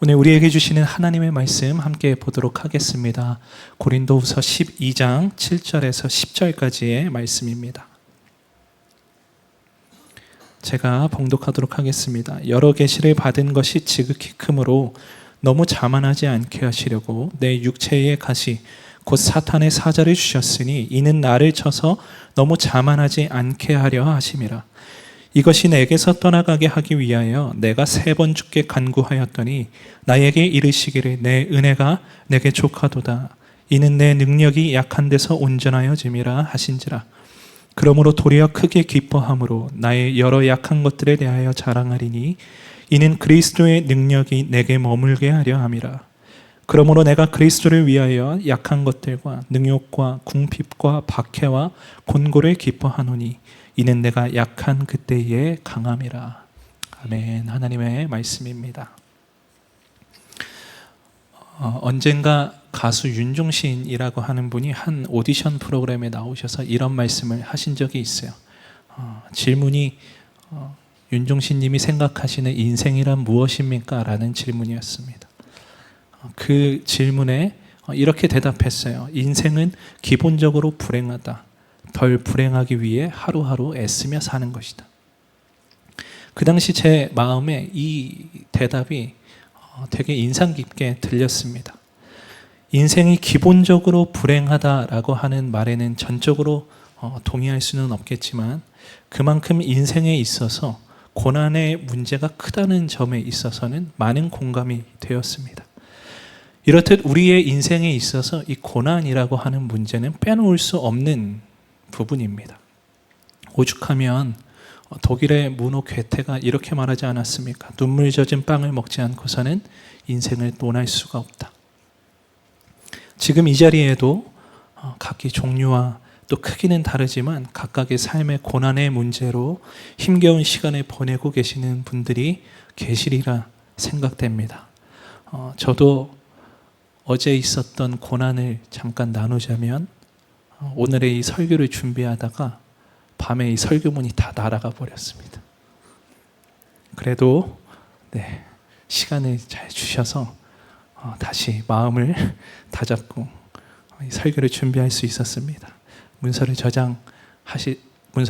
오늘 우리에게 주시는 하나님의 말씀 함께 보도록 하겠습니다. 고린도후서 12장 7절에서 10절까지의 말씀입니다. 제가 봉독하도록 하겠습니다. 여러 계시를 받은 것이 지극히 크므로 너무 자만하지 않게 하시려고 내 육체의 가시 곧 사탄의 사자를 주셨으니 이는 나를 쳐서 너무 자만하지 않게 하려 하심이라. 이것이 내게서 떠나가게 하기 위하여 내가 3번 주께 간구하였더니 나에게 이르시기를 내 은혜가 내게 족하도다. 이는 내 능력이 약한 데서 온전하여짐이라 하신지라. 그러므로 도리어 크게 기뻐함으로 나의 여러 약한 것들에 대하여 자랑하리니 이는 그리스도의 능력이 내게 머물게 하려 함이라. 그러므로 내가 그리스도를 위하여 약한 것들과 능욕과 궁핍과 박해와 곤고를 기뻐하노니 이는 내가 약한 그때의 강함이라. 아멘. 하나님의 말씀입니다. 언젠가 가수 윤종신이라고 하는 분이 한 오디션 프로그램에 나오셔서 이런 말씀을 하신 적이 있어요. 질문이 윤종신 님이 생각하시는 인생이란 무엇입니까? 라는 질문이었습니다. 그 질문에 이렇게 대답했어요. 인생은 기본적으로 불행하다. 덜 불행하기 위해 하루하루 애쓰며 사는 것이다. 그 당시 제 마음에 이 대답이 되게 인상 깊게 들렸습니다. 인생이 기본적으로 불행하다라고 하는 말에는 전적으로 동의할 수는 없겠지만 그만큼 인생에 있어서 고난의 문제가 크다는 점에 있어서는 많은 공감이 되었습니다. 이렇듯 우리의 인생에 있어서 이 고난이라고 하는 문제는 빼놓을 수 없는 부분입니다. 오죽하면 독일의 문호 괴테가 이렇게 말하지 않았습니까? 눈물 젖은 빵을 먹지 않고서는 인생을 논할 수가 없다. 지금 이 자리에도 각기 종류와 또 크기는 다르지만 각각의 삶의 고난의 문제로 힘겨운 시간을 보내고 계시는 분들이 계시리라 생각됩니다. 저도 어제 있었던 고난을 잠깐 나누자면 오늘의 이 설교를 준비하다가 밤에 이 설교문이 다 날아가 버렸습니다. 그래도 시간을 잘 주셔서 다시 마음을 다잡고 이 설교를 준비할 수 있었습니다. 문서를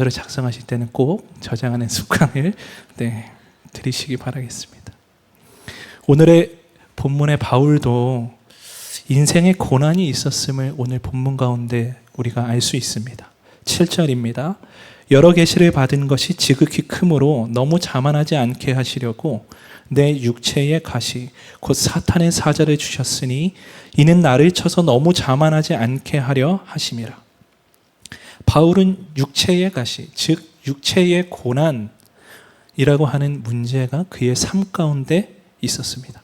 작성하실 때는 꼭 저장하는 습관을 들이시기 바라겠습니다. 오늘의 본문의 바울도 인생의 고난이 있었음을 오늘 본문 가운데 우리가 알 수 있습니다. 7절입니다. 여러 계시를 받은 것이 지극히 크므로 너무 자만하지 않게 하시려고 내 육체의 가시 곧 사탄의 사자를 주셨으니 이는 나를 쳐서 너무 자만하지 않게 하려 하심이라. 바울은 육체의 가시 즉 육체의 고난이라고 하는 문제가 그의 삶 가운데 있었습니다.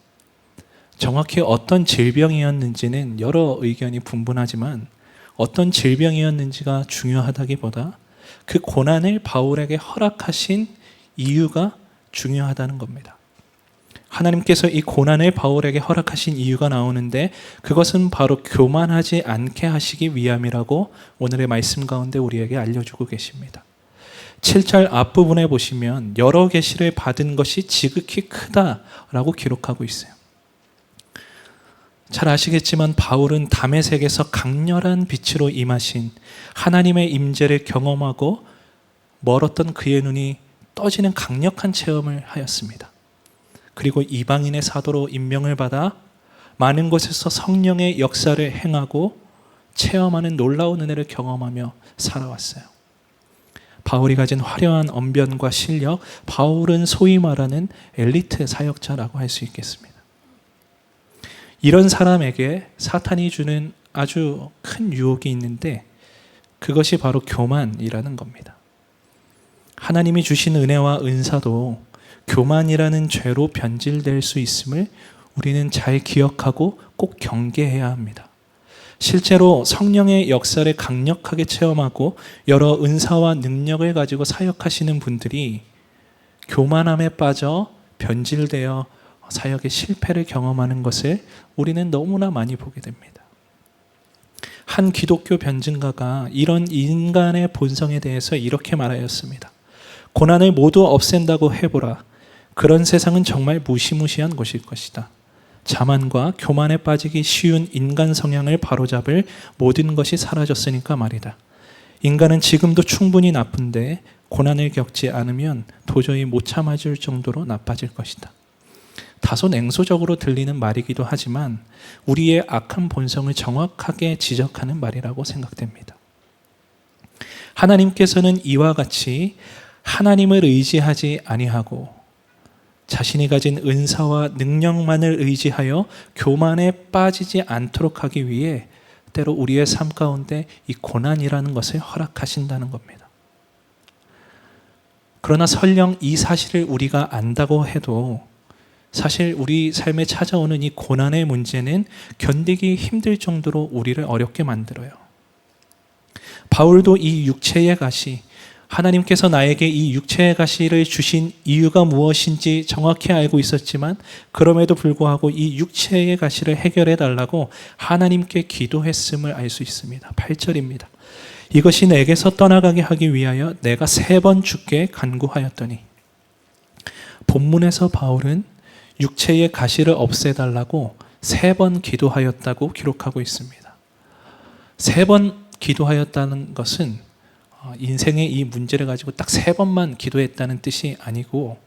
정확히 어떤 질병이었는지는 여러 의견이 분분하지만 어떤 질병이었는지가 중요하다기보다 그 고난을 바울에게 허락하신 이유가 중요하다는 겁니다. 하나님께서 이 고난을 바울에게 허락하신 이유가 나오는데 그것은 바로 교만하지 않게 하시기 위함이라고 오늘의 말씀 가운데 우리에게 알려주고 계십니다. 7절 앞부분에 보시면 여러 계시를 받은 것이 지극히 크다라고 기록하고 있어요. 잘 아시겠지만 바울은 다메섹에서 강렬한 빛으로 임하신 하나님의 임재를 경험하고 멀었던 그의 눈이 떠지는 강력한 체험을 하였습니다. 그리고 이방인의 사도로 임명을 받아 많은 곳에서 성령의 역사를 행하고 체험하는 놀라운 은혜를 경험하며 살아왔어요. 바울이 가진 화려한 언변과 실력, 바울은 소위 말하는 엘리트 사역자라고 할 수 있겠습니다. 이런 사람에게 사탄이 주는 아주 큰 유혹이 있는데 그것이 바로 교만이라는 겁니다. 하나님이 주신 은혜와 은사도 교만이라는 죄로 변질될 수 있음을 우리는 잘 기억하고 꼭 경계해야 합니다. 실제로 성령의 역사를 강력하게 체험하고 여러 은사와 능력을 가지고 사역하시는 분들이 교만함에 빠져 변질되어 사역의 실패를 경험하는 것을 우리는 너무나 많이 보게 됩니다. 한 기독교 변증가가 이런 인간의 본성에 대해서 이렇게 말하였습니다. 고난을 모두 없앤다고 해보라. 그런 세상은 정말 무시무시한 곳일 것이다. 자만과 교만에 빠지기 쉬운 인간 성향을 바로잡을 모든 것이 사라졌으니까 말이다. 인간은 지금도 충분히 나쁜데 고난을 겪지 않으면 도저히 못 참아줄 정도로 나빠질 것이다. 다소 냉소적으로 들리는 말이기도 하지만 우리의 악한 본성을 정확하게 지적하는 말이라고 생각됩니다. 하나님께서는 이와 같이 하나님을 의지하지 아니하고 자신이 가진 은사와 능력만을 의지하여 교만에 빠지지 않도록 하기 위해 때로 우리의 삶 가운데 이 고난이라는 것을 허락하신다는 겁니다. 그러나 설령 이 사실을 우리가 안다고 해도 사실 우리 삶에 찾아오는 이 고난의 문제는 견디기 힘들 정도로 우리를 어렵게 만들어요. 바울도 이 육체의 가시, 하나님께서 나에게 이 육체의 가시를 주신 이유가 무엇인지 정확히 알고 있었지만 그럼에도 불구하고 이 육체의 가시를 해결해 달라고 하나님께 기도했음을 알 수 있습니다. 8절입니다. 이것이 내게서 떠나가게 하기 위하여 내가 3번 주께 간구하였더니, 본문에서 바울은 육체의 가시를 없애달라고 3번 기도하였다고 기록하고 있습니다. 3번 기도하였다는 것은 인생의 이 문제를 가지고 딱 3번만 기도했다는 뜻이 아니고,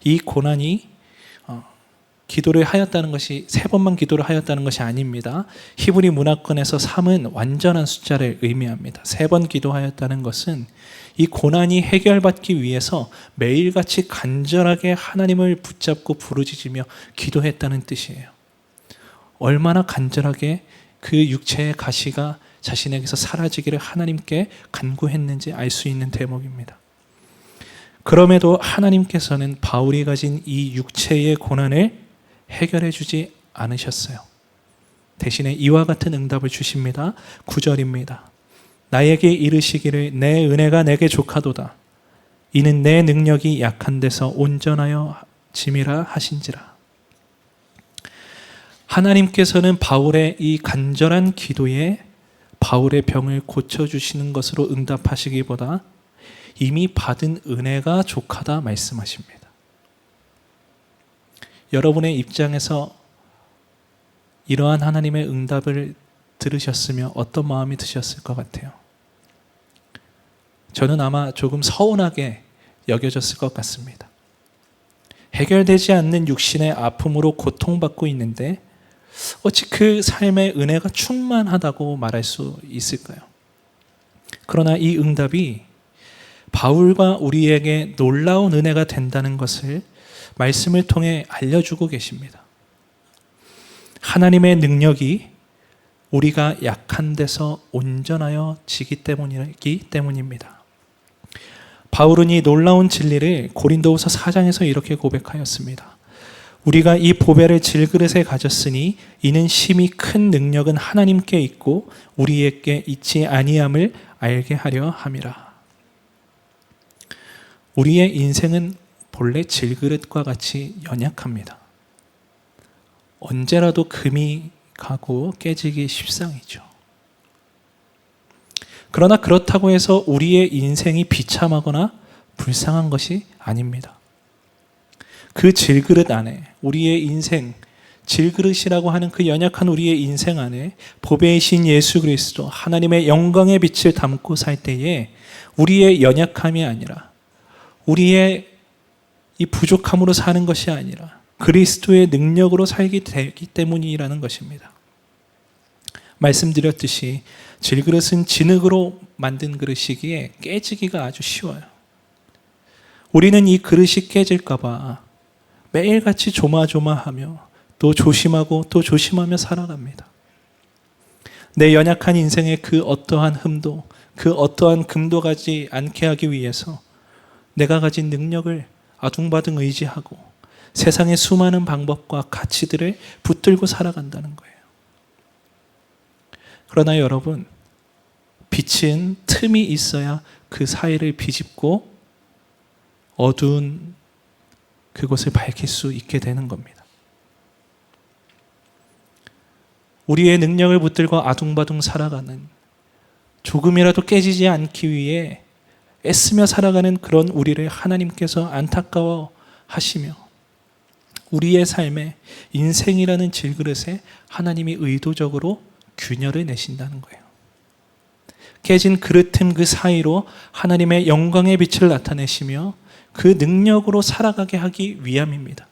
이 고난이 기도를 하였다는 것이 3번만 기도를 하였다는 것이 아닙니다. 히브리 문화권에서 3은 완전한 숫자를 의미합니다. 3번 기도하였다는 것은 이 고난이 해결받기 위해서 매일같이 간절하게 하나님을 붙잡고 부르짖으며 기도했다는 뜻이에요. 얼마나 간절하게 그 육체의 가시가 자신에게서 사라지기를 하나님께 간구했는지 알 수 있는 대목입니다. 그럼에도 하나님께서는 바울이 가진 이 육체의 고난을 해결해 주지 않으셨어요. 대신에 이와 같은 응답을 주십니다. 9절입니다. 나에게 이르시기를 내 은혜가 내게 족하도다. 이는 내 능력이 약한 데서 온전하여 짐이라 하신지라. 하나님께서는 바울의 이 간절한 기도에 바울의 병을 고쳐주시는 것으로 응답하시기보다 이미 받은 은혜가 족하다 말씀하십니다. 여러분의 입장에서 이러한 하나님의 응답을 들으셨으면 어떤 마음이 드셨을 것 같아요? 저는 아마 조금 서운하게 여겨졌을 것 같습니다. 해결되지 않는 육신의 아픔으로 고통받고 있는데 어찌 그 삶의 은혜가 충만하다고 말할 수 있을까요? 그러나 이 응답이 바울과 우리에게 놀라운 은혜가 된다는 것을 말씀을 통해 알려주고 계십니다. 하나님의 능력이 우리가 약한 데서 온전하여 지기 때문입니다. 바울은 이 놀라운 진리를 고린도후서 4장에서 이렇게 고백하였습니다. 우리가 이 보배를 질그릇에 가졌으니 이는 심히 큰 능력은 하나님께 있고 우리에게 있지 아니함을 알게 하려 함이라. 우리의 인생은 본래 질그릇과 같이 연약합니다. 언제라도 금이 가고 깨지기 십상이죠. 그러나 그렇다고 해서 우리의 인생이 비참하거나 불쌍한 것이 아닙니다. 그 질그릇 안에 우리의 인생, 질그릇이라고 하는 그 연약한 우리의 인생 안에 보배이신 예수 그리스도 하나님의 영광의 빛을 담고 살 때에 우리의 연약함이 아니라 우리의 이 부족함으로 사는 것이 아니라 그리스도의 능력으로 살게 되기 때문이라는 것입니다. 말씀드렸듯이 질그릇은 진흙으로 만든 그릇이기에 깨지기가 아주 쉬워요. 우리는 이 그릇이 깨질까 봐 매일같이 조마조마하며 또 조심하고 또 조심하며 살아갑니다. 내 연약한 인생의 그 어떠한 흠도, 그 어떠한 금도 가지 않게 하기 위해서 내가 가진 능력을 아둥바둥 의지하고 세상의 수많은 방법과 가치들을 붙들고 살아간다는 거예요. 그러나 여러분, 빛은 틈이 있어야 그 사이를 비집고 어두운 그곳을 밝힐 수 있게 되는 겁니다. 우리의 능력을 붙들고 아둥바둥 살아가는, 조금이라도 깨지지 않기 위해 애쓰며 살아가는 그런 우리를 하나님께서 안타까워 하시며 우리의 삶에 인생이라는 질그릇에 하나님이 의도적으로 균열을 내신다는 거예요. 깨진 그릇 틈 그 사이로 하나님의 영광의 빛을 나타내시며 그 능력으로 살아가게 하기 위함입니다.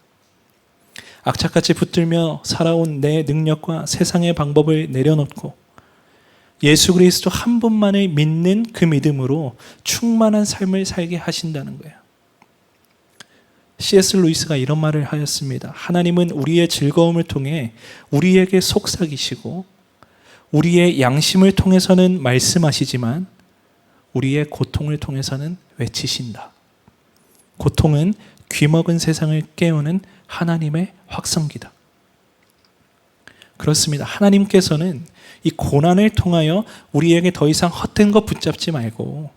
악착같이 붙들며 살아온 내 능력과 세상의 방법을 내려놓고 예수 그리스도 한 분만을 믿는 그 믿음으로 충만한 삶을 살게 하신다는 거예요. C.S. 루이스가 이런 말을 하였습니다. 하나님은 우리의 즐거움을 통해 우리에게 속삭이시고 우리의 양심을 통해서는 말씀하시지만 우리의 고통을 통해서는 외치신다. 고통은 귀먹은 세상을 깨우는 하나님의 확성기다. 그렇습니다. 하나님께서는 이 고난을 통하여 우리에게 더 이상 헛된 것 붙잡지 말고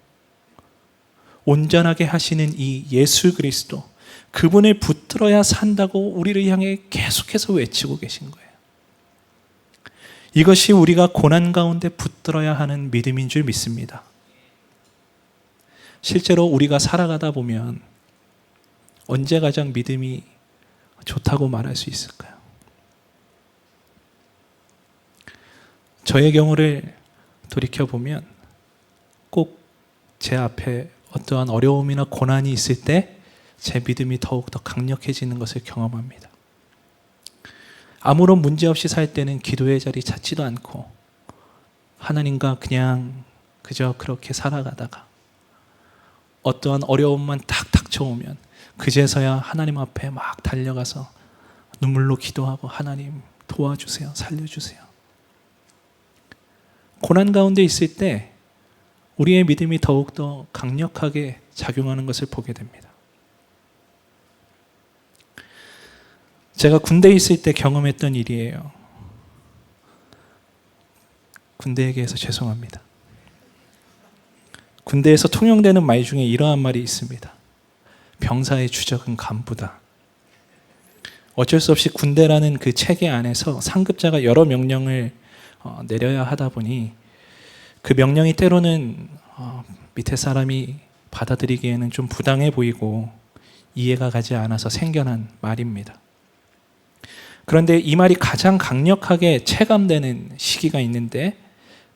온전하게 하시는 이 예수 그리스도, 그분을 붙들어야 산다고 우리를 향해 계속해서 외치고 계신 거예요. 이것이 우리가 고난 가운데 붙들어야 하는 믿음인 줄 믿습니다. 실제로 우리가 살아가다 보면 언제 가장 믿음이 좋다고 말할 수 있을까요? 저의 경우를 돌이켜보면 꼭 제 앞에 어떠한 어려움이나 고난이 있을 때 제 믿음이 더욱더 강력해지는 것을 경험합니다. 아무런 문제 없이 살 때는 기도의 자리 찾지도 않고 하나님과 그냥 그저 그렇게 살아가다가 어떠한 어려움만 탁 닥쳐오면 그제서야 하나님 앞에 막 달려가서 눈물로 기도하고 하나님 도와주세요, 살려주세요. 고난 가운데 있을 때 우리의 믿음이 더욱더 강력하게 작용하는 것을 보게 됩니다. 제가 군대에 있을 때 경험했던 일이에요. 군대 얘기해서 죄송합니다. 군대에서 통용되는 말 중에 이러한 말이 있습니다. 병사의 주적은 간부다. 어쩔 수 없이 군대라는 그 체계 안에서 상급자가 여러 명령을 내려야 하다 보니 그 명령이 때로는 밑에 사람이 받아들이기에는 좀 부당해 보이고 이해가 가지 않아서 생겨난 말입니다. 그런데 이 말이 가장 강력하게 체감되는 시기가 있는데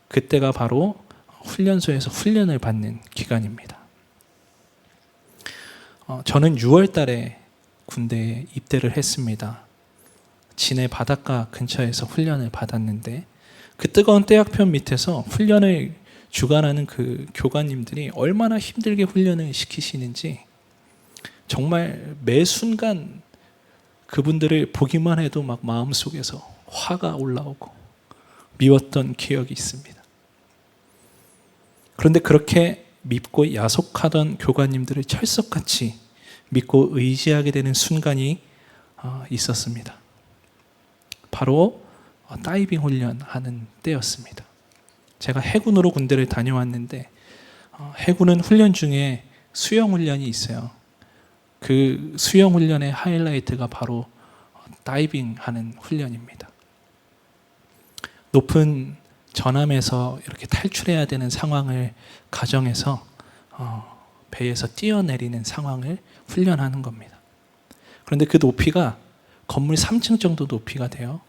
그때가 바로 훈련소에서 훈련을 받는 기간입니다. 저는 6월 달에 군대에 입대를 했습니다. 진해 바닷가 근처에서 훈련을 받았는데 그 뜨거운 태양편 밑에서 훈련을 주관하는 그 교관님들이 얼마나 힘들게 훈련을 시키시는지 정말 매 순간 그분들을 보기만 해도 막 마음속에서 화가 올라오고 미웠던 기억이 있습니다. 그런데 그렇게 믿고 야속하던 교관님들을 철석같이 믿고 의지하게 되는 순간이 있었습니다. 바로 다이빙 훈련하는 때였습니다. 제가 해군으로 군대를 다녀왔는데 해군은 훈련 중에 수영 훈련이 있어요. 그 수영 훈련의 하이라이트가 바로 다이빙하는 훈련입니다. 높은 전함에서 이렇게 탈출해야 되는 상황을 가정해서 배에서 뛰어내리는 상황을 훈련하는 겁니다. 그런데 그 높이가 건물 3층 정도 높이가 돼요.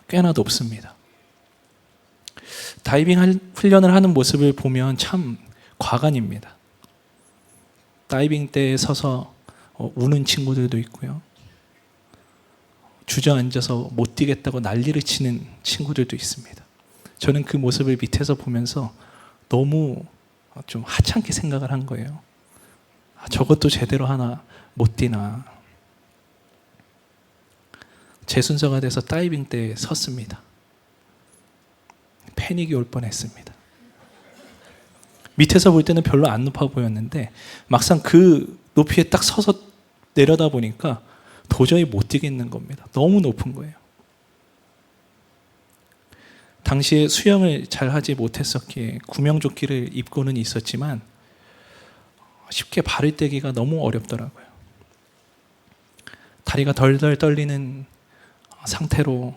꽤나 높습니다. 다이빙 훈련을 하는 모습을 보면 참 과간입니다. 다이빙 때에 서서 우는 친구들도 있고요. 주저앉아서 못 뛰겠다고 난리를 치는 친구들도 있습니다. 저는 그 모습을 밑에서 보면서 너무 좀 하찮게 생각을 한 거예요. 저것도 제대로 하나 못 뛰나. 제 순서가 돼서 다이빙 때에 섰습니다. 패닉이 올 뻔했습니다. 밑에서 볼 때는 별로 안 높아 보였는데 막상 그 높이에 딱 서서 내려다 보니까 도저히 못 뛰겠는 겁니다. 너무 높은 거예요. 당시에 수영을 잘 하지 못했었기에 구명조끼를 입고는 있었지만 쉽게 발을 떼기가 너무 어렵더라고요. 다리가 덜덜 떨리는 상태로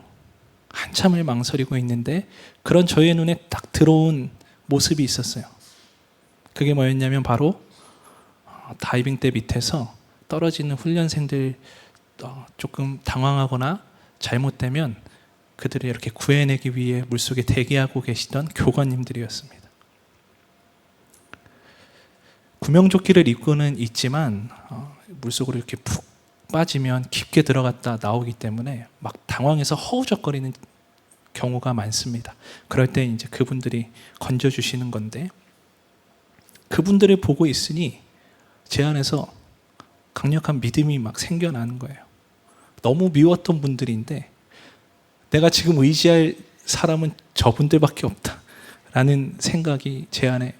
한참을 망설이고 있는데 그런 저의 눈에 딱 들어온 모습이 있었어요. 그게 뭐였냐면 바로 다이빙 대 밑에서 떨어지는 훈련생들 조금 당황하거나 잘못되면 그들을 이렇게 구해내기 위해 물속에 대기하고 계시던 교관님들이었습니다. 구명조끼를 입고는 있지만 물속으로 이렇게 푹 빠지면 깊게 들어갔다 나오기 때문에 막 당황해서 허우적거리는 경우가 많습니다. 그럴 때 이제 그분들이 건져주시는 건데, 그분들을 보고 있으니 제 안에서 강력한 믿음이 막 생겨나는 거예요. 너무 미웠던 분들인데 내가 지금 의지할 사람은 저분들밖에 없다라는 생각이 제 안에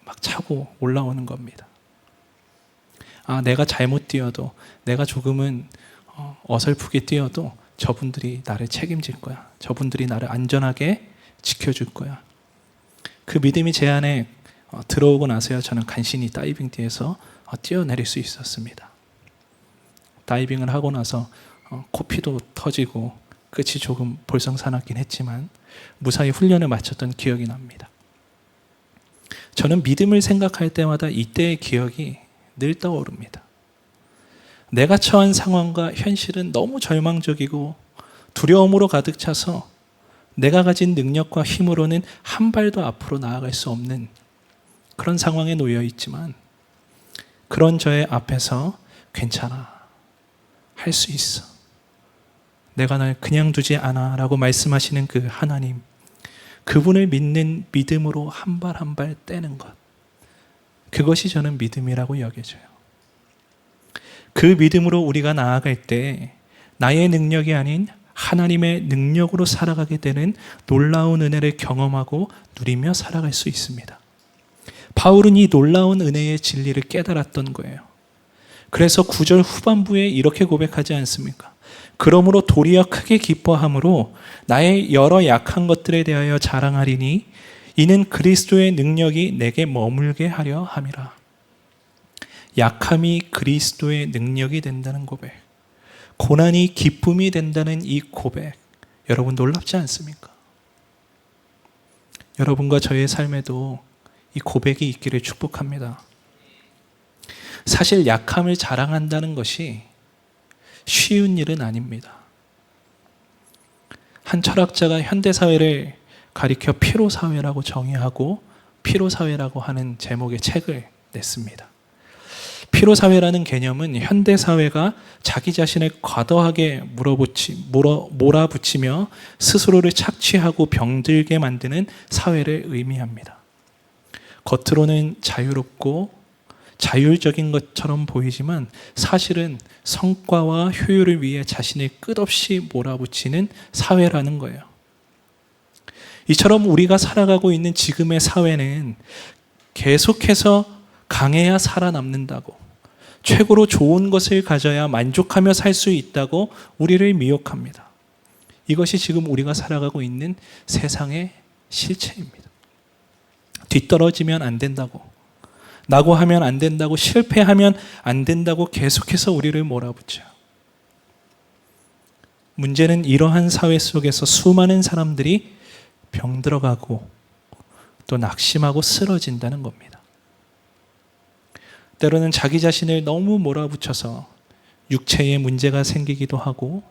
막 차고 올라오는 겁니다. 내가 잘못 뛰어도, 내가 조금은 어설프게 뛰어도 저분들이 나를 책임질 거야. 저분들이 나를 안전하게 지켜줄 거야. 그 믿음이 제 안에 들어오고 나서야 저는 간신히 다이빙 뒤에서 뛰어내릴 수 있었습니다. 다이빙을 하고 나서 코피도 터지고 끝이 조금 볼썽사납긴 했지만 무사히 훈련을 마쳤던 기억이 납니다. 저는 믿음을 생각할 때마다 이때의 기억이 늘 떠오릅니다. 내가 처한 상황과 현실은 너무 절망적이고 두려움으로 가득 차서 내가 가진 능력과 힘으로는 한 발도 앞으로 나아갈 수 없는 그런 상황에 놓여 있지만, 그런 저의 앞에서 괜찮아, 할 수 있어, 내가 널 그냥 두지 않아 라고 말씀하시는 그 하나님, 그분을 믿는 믿음으로 한 발 한 발 떼는 것, 그것이 저는 믿음이라고 여겨져요. 그 믿음으로 우리가 나아갈 때 나의 능력이 아닌 하나님의 능력으로 살아가게 되는 놀라운 은혜를 경험하고 누리며 살아갈 수 있습니다. 바울은 이 놀라운 은혜의 진리를 깨달았던 거예요. 그래서 9절 후반부에 이렇게 고백하지 않습니까? 그러므로 도리어 크게 기뻐함으로 나의 여러 약한 것들에 대하여 자랑하리니 이는 그리스도의 능력이 내게 머물게 하려 함이라. 약함이 그리스도의 능력이 된다는 고백, 고난이 기쁨이 된다는 이 고백, 여러분 놀랍지 않습니까? 여러분과 저의 삶에도 이 고백이 있기를 축복합니다. 사실 약함을 자랑한다는 것이 쉬운 일은 아닙니다. 한 철학자가 현대사회를 가리켜 피로사회라고 정의하고 피로사회라고 하는 제목의 책을 냈습니다. 피로사회라는 개념은 현대사회가 자기 자신을 과도하게 몰아붙이며 스스로를 착취하고 병들게 만드는 사회를 의미합니다. 겉으로는 자유롭고 자율적인 것처럼 보이지만 사실은 성과와 효율을 위해 자신을 끝없이 몰아붙이는 사회라는 거예요. 이처럼 우리가 살아가고 있는 지금의 사회는 계속해서 강해야 살아남는다고, 최고로 좋은 것을 가져야 만족하며 살 수 있다고 우리를 미혹합니다. 이것이 지금 우리가 살아가고 있는 세상의 실체입니다. 뒤떨어지면 안 된다고, 낙오하면 안 된다고, 실패하면 안 된다고 계속해서 우리를 몰아붙여요. 문제는 이러한 사회 속에서 수많은 사람들이 병들어가고 또 낙심하고 쓰러진다는 겁니다. 때로는 자기 자신을 너무 몰아붙여서 육체에 문제가 생기기도 하고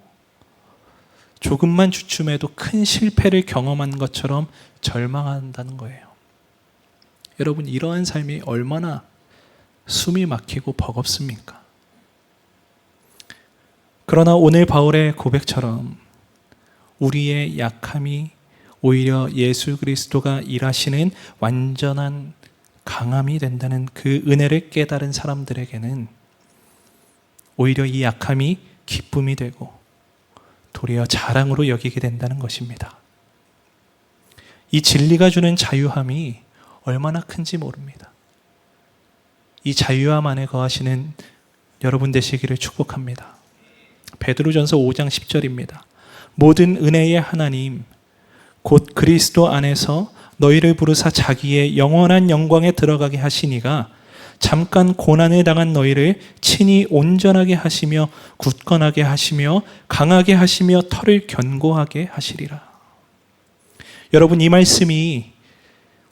조금만 주춤해도 큰 실패를 경험한 것처럼 절망한다는 거예요. 여러분, 이러한 삶이 얼마나 숨이 막히고 버겁습니까? 그러나 오늘 바울의 고백처럼 우리의 약함이 오히려 예수 그리스도가 일하시는 완전한 강함이 된다는 그 은혜를 깨달은 사람들에게는 오히려 이 약함이 기쁨이 되고 도리어 자랑으로 여기게 된다는 것입니다. 이 진리가 주는 자유함이 얼마나 큰지 모릅니다. 이 자유함 안에 거하시는 여러분 되시기를 축복합니다. 베드로전서 5장 10절입니다. 모든 은혜의 하나님 곧 그리스도 안에서 너희를 부르사 자기의 영원한 영광에 들어가게 하시니가 잠깐 고난을 당한 너희를 친히 온전하게 하시며 굳건하게 하시며 강하게 하시며 털을 견고하게 하시리라. 여러분, 이 말씀이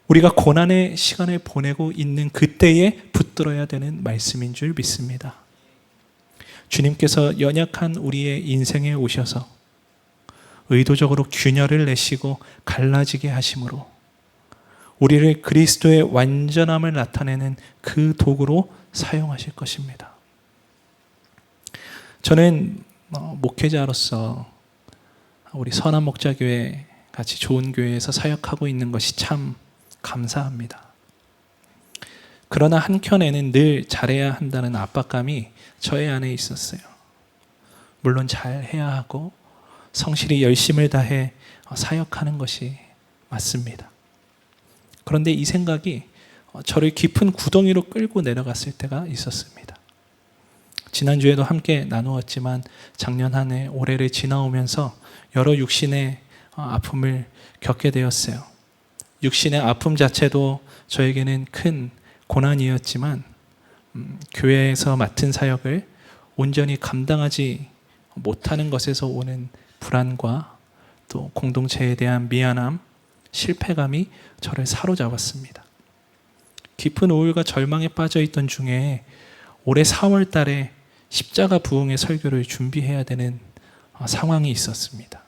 우리가 고난의 시간을 보내고 있는 그때에 붙들어야 되는 말씀인 줄 믿습니다. 주님께서 연약한 우리의 인생에 오셔서 의도적으로 균열을 내시고 갈라지게 하심으로 우리를 그리스도의 완전함을 나타내는 그 도구로 사용하실 것입니다. 저는 목회자로서 우리 선한 목자교회 같이 좋은 교회에서 사역하고 있는 것이 참 감사합니다. 그러나 한켠에는 늘 잘해야 한다는 압박감이 저의 안에 있었어요. 물론 잘해야 하고 성실히 열심을 다해 사역하는 것이 맞습니다. 그런데 이 생각이 저를 깊은 구덩이로 끌고 내려갔을 때가 있었습니다. 지난주에도 함께 나누었지만 작년 한 해 올해를 지나오면서 여러 육신의 아픔을 겪게 되었어요. 육신의 아픔 자체도 저에게는 큰 고난이었지만 교회에서 맡은 사역을 온전히 감당하지 못하는 것에서 오는 불안과 또 공동체에 대한 미안함, 실패감이 저를 사로잡았습니다. 깊은 우울과 절망에 빠져 있던 중에 올해 4월 달에 십자가 부흥의 설교를 준비해야 되는 상황이 있었습니다.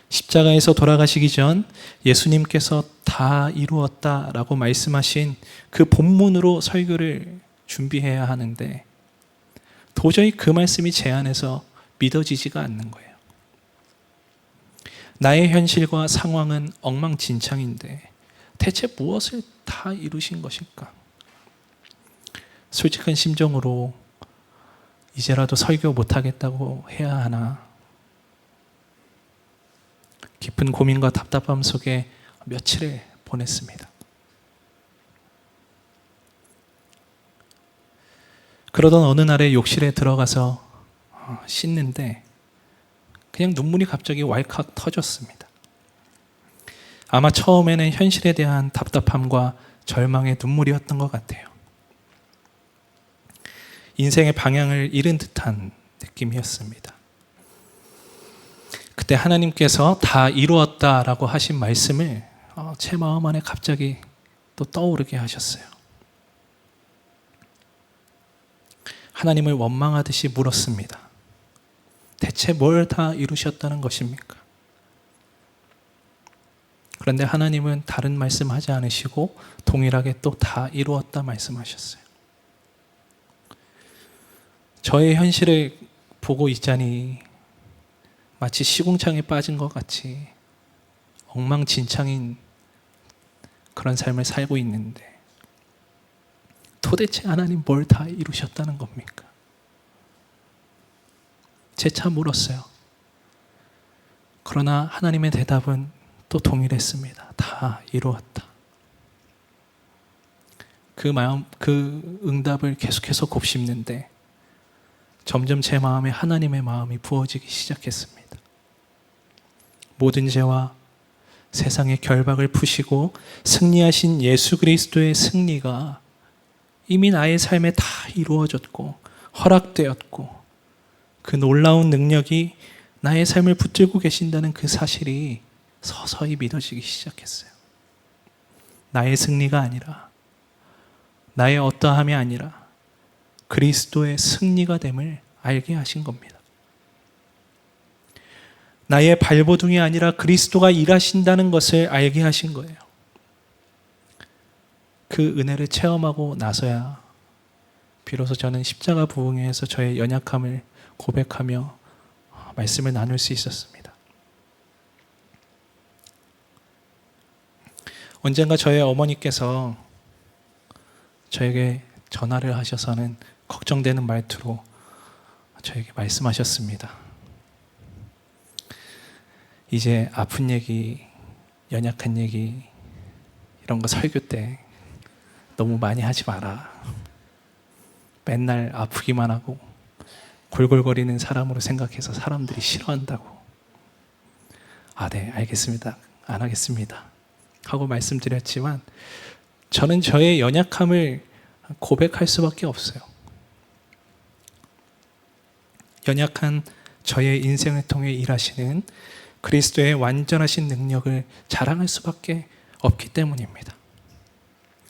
십자가에서 돌아가시기 전 예수님께서 다 이루었다라고 말씀하신 그 본문으로 설교를 준비해야 하는데 도저히 그 말씀이 제 안에서 믿어지지가 않는 거예요. 나의 현실과 상황은 엉망진창인데 대체 무엇을 다 이루신 것일까? 솔직한 심정으로 이제라도 설교 못하겠다고 해야 하나? 깊은 고민과 답답함 속에 며칠을 보냈습니다. 그러던 어느 날에 욕실에 들어가서 씻는데 그냥 눈물이 갑자기 왈칵 터졌습니다. 아마 처음에는 현실에 대한 답답함과 절망의 눈물이었던 것 같아요. 인생의 방향을 잃은 듯한 느낌이었습니다. 그때 하나님께서 다 이루었다라고 하신 말씀을 제 마음 안에 갑자기 또 떠오르게 하셨어요. 하나님을 원망하듯이 물었습니다. 대체 뭘 다 이루셨다는 것입니까? 그런데 하나님은 다른 말씀하지 않으시고 동일하게 또 다 이루었다 말씀하셨어요. 저의 현실을 보고 있자니 마치 시궁창에 빠진 것 같이 엉망진창인 그런 삶을 살고 있는데 도대체 하나님 뭘 다 이루셨다는 겁니까? 재차 물었어요. 그러나 하나님의 대답은 또 동일했습니다. 다 이루었다. 그 응답을 계속해서 곱씹는데 점점 제 마음에 하나님의 마음이 부어지기 시작했습니다. 모든 죄와 세상의 결박을 푸시고 승리하신 예수 그리스도의 승리가 이미 나의 삶에 다 이루어졌고 허락되었고 그 놀라운 능력이 나의 삶을 붙들고 계신다는 그 사실이 서서히 믿어지기 시작했어요. 나의 승리가 아니라 나의 어떠함이 아니라 그리스도의 승리가 됨을 알게 하신 겁니다. 나의 발버둥이 아니라 그리스도가 일하신다는 것을 알게 하신 거예요. 그 은혜를 체험하고 나서야 비로소 저는 십자가 부흥회에서 저의 연약함을 고백하며 말씀을 나눌 수 있었습니다. 언젠가 저의 어머니께서 저에게 전화를 하셔서는 걱정되는 말투로 저에게 말씀하셨습니다. 이제 아픈 얘기, 연약한 얘기 이런 거 설교 때 너무 많이 하지 마라. 맨날 아프기만 하고 골골거리는 사람으로 생각해서 사람들이 싫어한다고. 네, 알겠습니다. 안 하겠습니다. 하고 말씀드렸지만 저는 저의 연약함을 고백할 수밖에 없어요. 연약한 저의 인생을 통해 일하시는 그리스도의 완전하신 능력을 자랑할 수밖에 없기 때문입니다.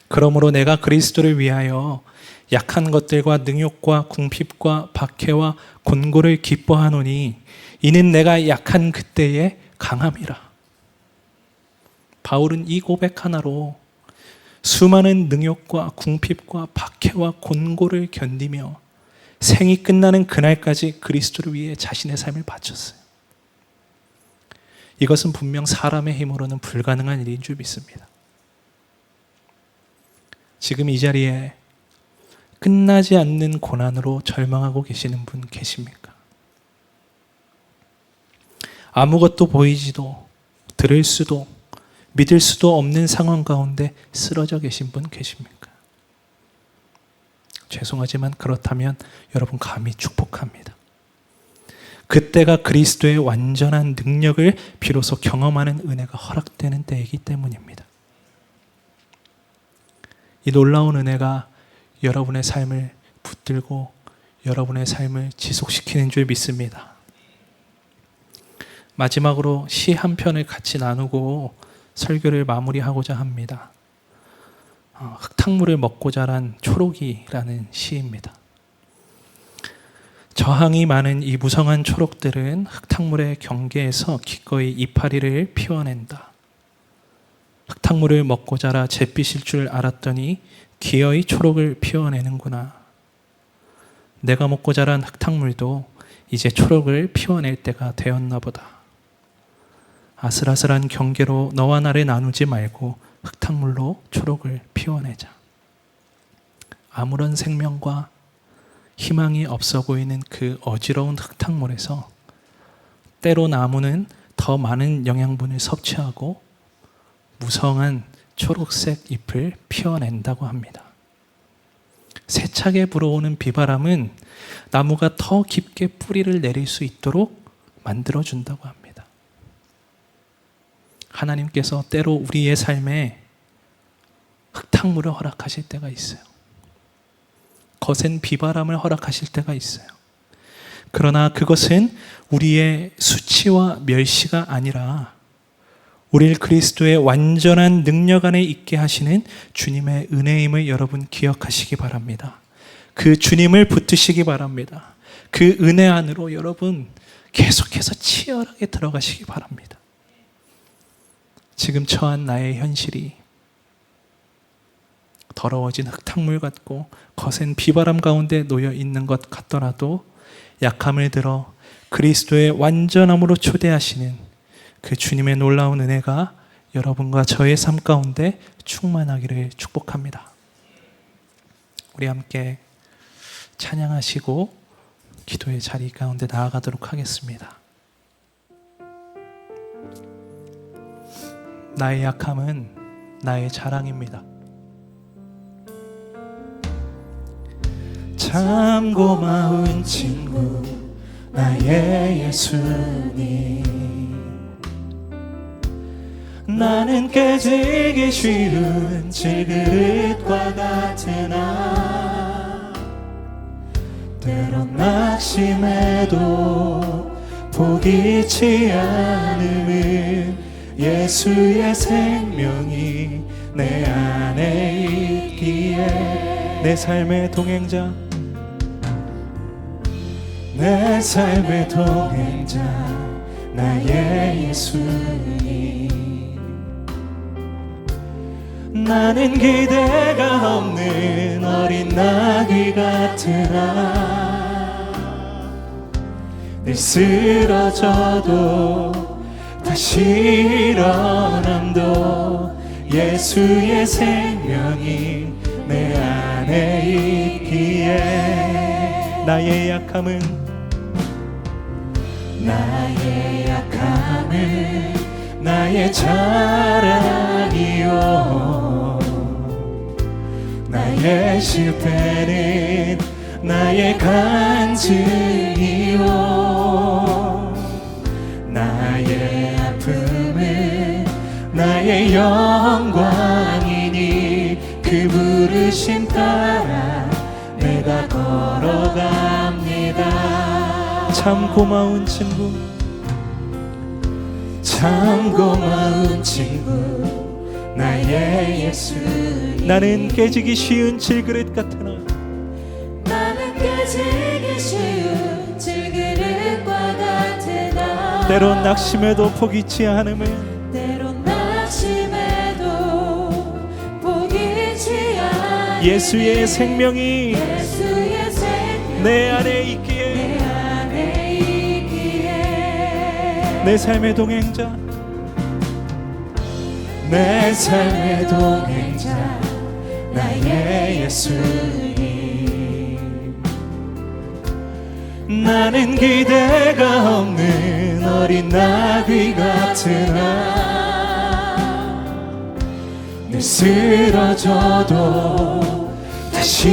그러므로 내가 그리스도를 위하여 약한 것들과 능욕과 궁핍과 박해와 곤고를 기뻐하노니 이는 내가 약한 그때의 강함이라. 바울은 이 고백 하나로 수많은 능욕과 궁핍과 박해와 곤고를 견디며 생이 끝나는 그날까지 그리스도를 위해 자신의 삶을 바쳤어요. 이것은 분명 사람의 힘으로는 불가능한 일인 줄 믿습니다. 지금 이 자리에 끝나지 않는 고난으로 절망하고 계시는 분 계십니까? 아무것도 보이지도 들을 수도 믿을 수도 없는 상황 가운데 쓰러져 계신 분 계십니까? 죄송하지만 그렇다면 여러분 감히 축복합니다. 그때가 그리스도의 완전한 능력을 비로소 경험하는 은혜가 허락되는 때이기 때문입니다. 이 놀라운 은혜가 여러분의 삶을 붙들고 여러분의 삶을 지속시키는 줄 믿습니다. 마지막으로 시 한 편을 같이 나누고 설교를 마무리하고자 합니다. 흙탕물을 먹고 자란 초록이라는 시입니다. 저항이 많은 이 무성한 초록들은 흙탕물의 경계에서 기꺼이 이파리를 피워낸다. 흙탕물을 먹고 자라 잿빛일 줄 알았더니 기어이 초록을 피워내는구나. 내가 먹고 자란 흙탕물도 이제 초록을 피워낼 때가 되었나 보다. 아슬아슬한 경계로 너와 나를 나누지 말고 흙탕물로 초록을 피워내자. 아무런 생명과 희망이 없어 보이는 그 어지러운 흙탕물에서 때로 나무는 더 많은 영양분을 섭취하고 무성한 초록색 잎을 피워낸다고 합니다. 세차게 불어오는 비바람은 나무가 더 깊게 뿌리를 내릴 수 있도록 만들어준다고 합니다. 하나님께서 때로 우리의 삶에 흙탕물을 허락하실 때가 있어요. 거센 비바람을 허락하실 때가 있어요. 그러나 그것은 우리의 수치와 멸시가 아니라 우리를 그리스도의 완전한 능력 안에 있게 하시는 주님의 은혜임을 여러분 기억하시기 바랍니다. 그 주님을 붙드시기 바랍니다. 그 은혜 안으로 여러분 계속해서 치열하게 들어가시기 바랍니다. 지금 처한 나의 현실이 더러워진 흙탕물 같고 거센 비바람 가운데 놓여 있는 것 같더라도 약함을 들어 그리스도의 완전함으로 초대하시는 그 주님의 놀라운 은혜가 여러분과 저의 삶 가운데 충만하기를 축복합니다. 우리 함께 찬양하시고 기도의 자리 가운데 나아가도록 하겠습니다. 나의 약함은 나의 자랑입니다. 참 고마운 친구 나의 예수님, 나는 깨지기 쉬운 질그릇과 같으나 때론 낙심해도 포기치 않음은 예수의 생명이 내 안에 있기에 내 삶의 동행자, 내 삶의 동행자 나의 예수님, 나는 기대가 없는 어린 나귀 같으나 늘 쓰러져도 다시 일어남도 예수의 생명이 내 안에 있기에 나의 약함은 나의 자랑이요, 나의 실패는 나의 간증이요, 나의 아픔은 나의 영광이니 그 부르심 따라 내가 걸어갑니다. 참 고마운 친구, 참 고마운 친구 나의 예수님, 나는 깨지기 쉬운 질그릇 같으나 때론 낙심해도 포기치 않음은 예수의 생명이 내 안에 있기에 내 삶의 동행자, 내 삶의 동행자 나의 예수님. 나는 기대가 없는 어린 나귀 같으나 늘 쓰러져도 다시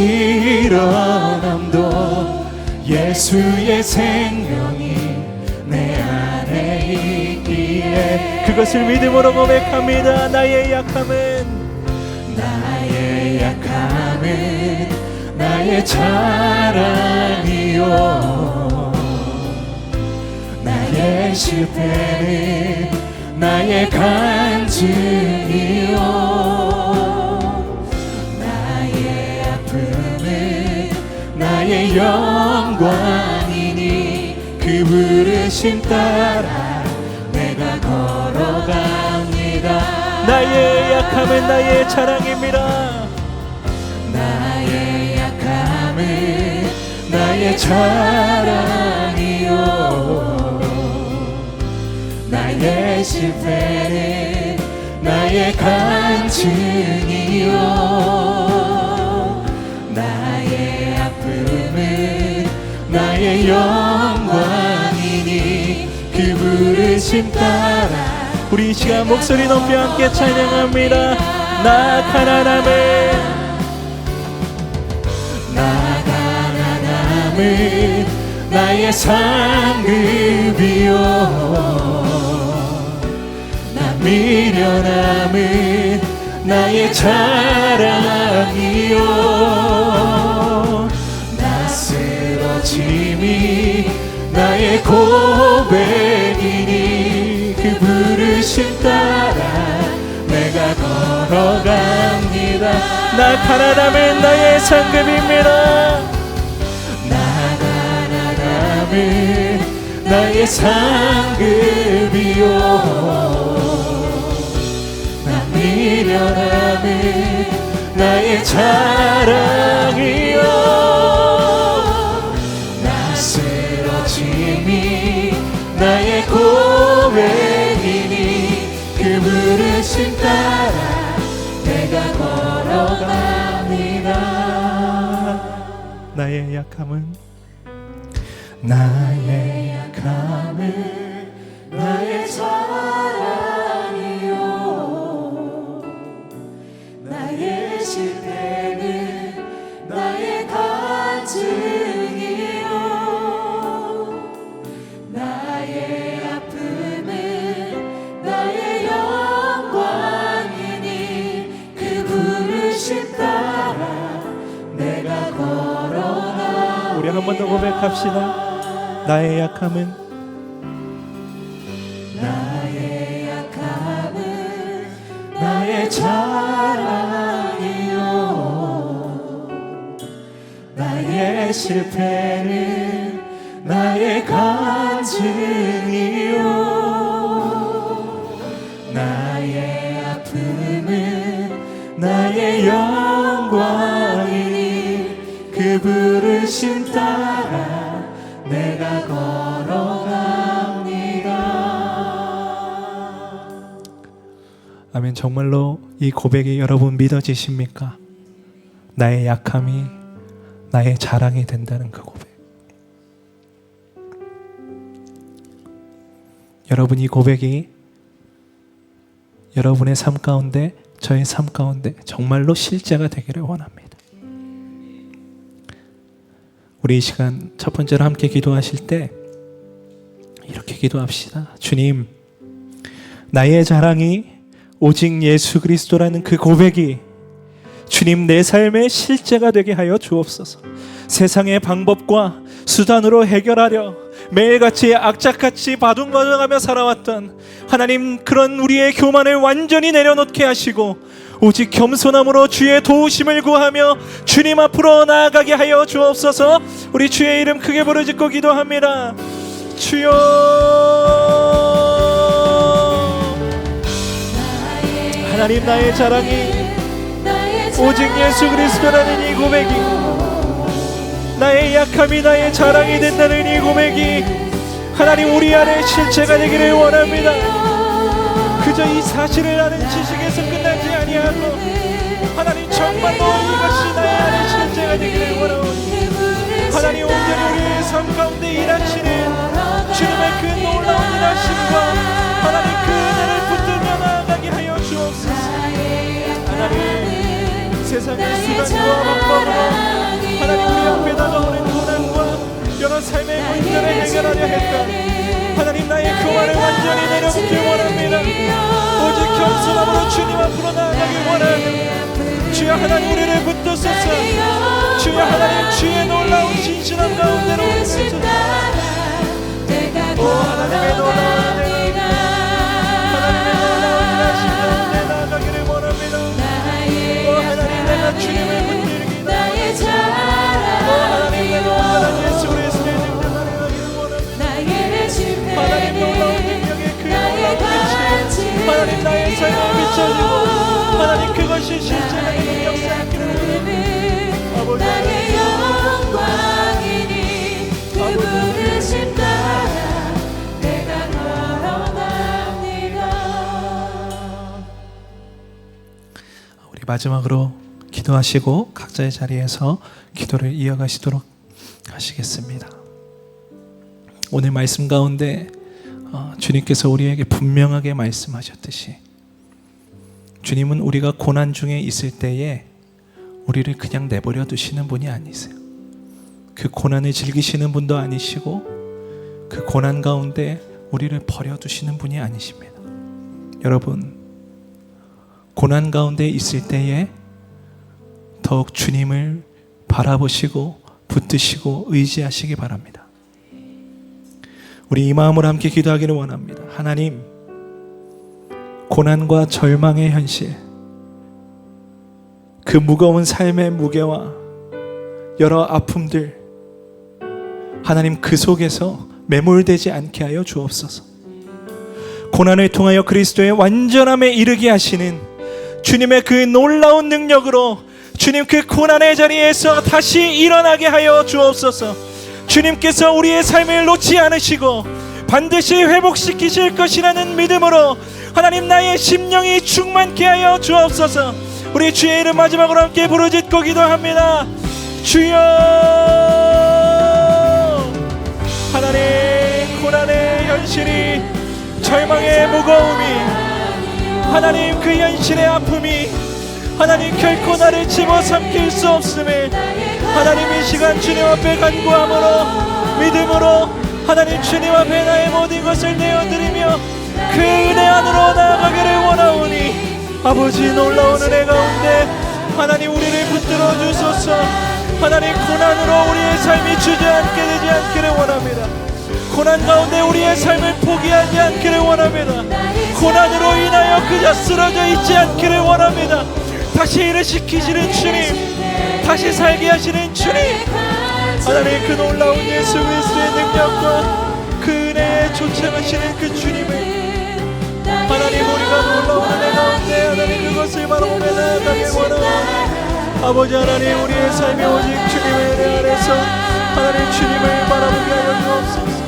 일어남도 예수의 생명이 내 안에 있기에 그것을 믿음으로 고백합니다. 나의 약함은 나의 자랑이요 나의 실패는 나의 간증이요 나의 아픔은 나의 영광이니 그 부르심 따라 내가 걸어갑니다. 나의 약함은 나의 자랑입니다. 나의 약함은 나의 자랑이요 나의 실패는 나의 간증이요 나의 아픔은 나의 영광이니 그 부르심 따라 우리 이 시간 목소리 높여 함께 찬양합니다. 나 가난함은 나의 상급이요 나 미련함은 나의 자랑이요 나 쓰러짐이 나의 고백이니 그 부르심 따라 내가 걸어갑니다. 나 가난함은 나의 상급입니다. 나의 상급이요 나 미련함은 나의 자랑이요 나 쓰러짐이 나의 고백이니 그 부르심 따라 내가 걸어갑니다. 나의 약함은 나의 자랑이요 나의 실패는 나의 간증이요 나의 아픔은 나의 영광이니 그 부르심 따라 내가 걸어가. 우리 한 번 더 고백합시다. 나의 약함은 나의 자랑이요 나의 실패는 나의 간증이요 나의 아픔은 나의 영광이니 그 부르심 따라 내가 걸어갑니다. 아멘. 정말로 이 고백이 여러분 믿어지십니까? 나의 약함이 나의 자랑이 된다는 그 고백. 여러분 이 고백이 여러분의 삶 가운데 저의 삶 가운데 정말로 실제가 되기를 원합니다. 우리 이 시간 첫 번째로 함께 기도하실 때 이렇게 기도합시다. 주님, 나의 자랑이 오직 예수 그리스도라는 그 고백이 주님 내 삶의 실제가 되게 하여 주옵소서. 세상의 방법과 수단으로 해결하려 매일같이 악착같이 바둥바둥하며 살아왔던 하나님, 그런 우리의 교만을 완전히 내려놓게 하시고 오직 겸손함으로 주의 도우심을 구하며 주님 앞으로 나아가게 하여 주옵소서. 우리 주의 이름 크게 부르짖고 기도합니다. 주여. 하나님 나의 자랑이 오직 예수 그리스도라는 이 고백이, 나의 약함이 나의 자랑이 된다는 이 고백이 하나님 우리 안에 실체가 되기를 원합니다. 그저 이 사실을 아는 지식에서 끝나지 아니하고 하나님 정말로 이것이 나의 안에 실체가 되기를 원하오니 하나님 온전히 우리의 삶 가운데 일하시는 주님의 그 놀라운 일하심과 하나님 그 은혜를 붙들며 나아가게 하여 주옵소서. 하나님 세상의 수단과 방법으로 하나님 우리 앞에 다가오는 고난과 여러 삶의 문제를 해결하려 했던 하나님 나의 교만을 완전히 내려놓기 원합니다. 오직 겸손함으로 주님 앞으로 나아가기 원하는 주여 하나님 우리를 붙드소서. 주여 하나님 주의 놀라운 신실함 가운데로 오소서. 오 하나님의 놀라운 은혜, 하나님의 놀라운 일하심 가운데 나아가기를 원합니다. 오 하나님 내가 주님을 붙들기 오 하나님 내가 온전한 예수 그리스도의 능력을 하기를 원합니다. 하나님 놀라운 능력의 그 놀라운 빛이 하나님 나의 삶에 비춰지고 하나님 그것이 실제가 되는 역사하기를 원합니다. 아버지 나의 영광이니 그 부르심 따라 내가 걸어갑니다. 우리 마지막으로 기도하시고 각자의 자리에서 기도를 이어가시도록 하시겠습니다. 오늘 말씀 가운데 주님께서 우리에게 분명하게 말씀하셨듯이 주님은 우리가 고난 중에 있을 때에 우리를 그냥 내버려 두시는 분이 아니세요. 그 고난을 즐기시는 분도 아니시고 그 고난 가운데 우리를 버려두시는 분이 아니십니다. 여러분, 고난 가운데 있을 때에 더욱 주님을 바라보시고 붙드시고 의지하시기 바랍니다. 우리 이 마음으로 함께 기도하기를 원합니다. 하나님, 고난과 절망의 현실, 그 무거운 삶의 무게와 여러 아픔들, 하나님 그 속에서 매몰되지 않게 하여 주옵소서. 고난을 통하여 그리스도의 완전함에 이르게 하시는 주님의 그 놀라운 능력으로 주님 그 고난의 자리에서 다시 일어나게 하여 주옵소서. 주님께서 우리의 삶을 놓지 않으시고 반드시 회복시키실 것이라는 믿음으로 하나님 나의 심령이 충만케 하여 주옵소서. 우리 주의 이름 마지막으로 함께 부르짖고 기도합니다. 주여, 하나님 고난의 현실이, 절망의 무거움이, 하나님 그 현실의 아픔이 하나님 결코 나를 집어삼킬 수 없음을 하나님 이 시간 주님 앞에 간구함으로 믿음으로 하나님 주님 앞에 나의 모든 것을 내어드리며 그 은혜 안으로 나아가기를 원하오니 아버지 놀라운 은혜 가운데 하나님 우리를 붙들어 주소서. 하나님 고난으로 우리의 삶이 주저앉게 되지 않기를 원합니다. 고난 가운데 우리의 삶을 포기하지 않기를 원합니다. 고난으로 인하여 그저 쓰러져 있지 않기를 원합니다. 다시 일으키시는 주님, 다시 살게 하시는 주님, 하나님 그 놀라운 예수 그리스도의 능력과 그 은혜에 초청하시는 그 주님을 하나님 우리가 놀라운 은혜 가운데 하나님 그것을 바라보며 나아가길 원하오니 아버지 하나님 우리의 삶이 오직 주님의 은혜 안에서 하나님 주님을 바라보게 하여 주옵소서.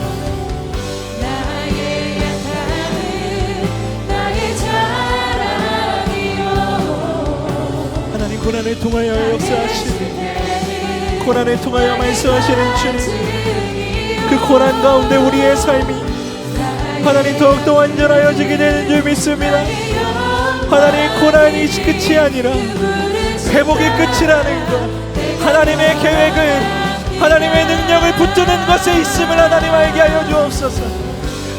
하나님 고난을 통하여 역사하시는, 고난을 통하여 말씀하시는 주님, 그 고난 가운데 우리의 삶이 하나님 더욱더 완전하여지게 되는 줄 믿습니다. 하나님 고난이 끝이 아니라 회복이 끝이라는 것, 하나님의 계획은 하나님의 능력을 붙드는 것에 있음을 하나님 알게 하여 주옵소서.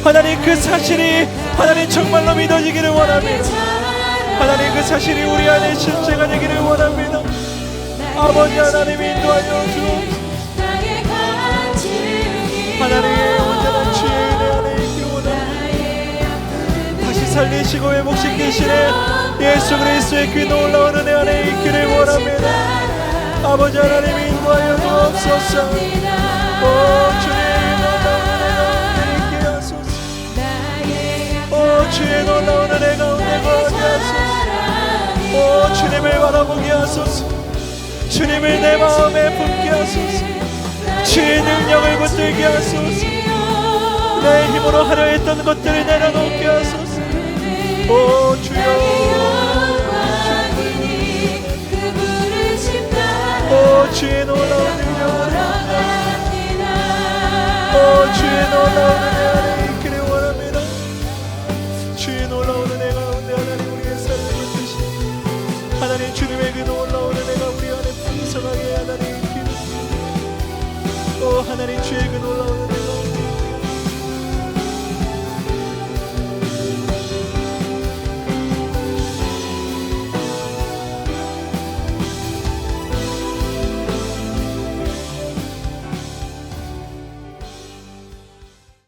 하나님 그 사실이 하나님 정말로 믿어지기를 원합니다. 하나님 그 사실이 우리 안에 실체가 되기를 원합니다. 아버지 하나님 인도하여 주옵소서. 하나님의 온전한 주의 은혜 안에 있기 원합니다. 다시 살리시고 회복시키시는 예수 그리스도의 그 놀라운 은혜 안에 있기를 원합니다. 아버지 하나님 인도하여 주옵소서. 오 주의 놀라운 은혜 있게 하소서. 오 주의 놀라운 은혜 가운데 거하게 하소서. 오 주님을 바라보게 하소서. 주님을 내 마음에 품게 하소서. 주의 능력을 붙들게 하소서. 내 힘으로 하려 했던 것들을 내려놓게 하소서. 오 주여, 오 주의 놀라운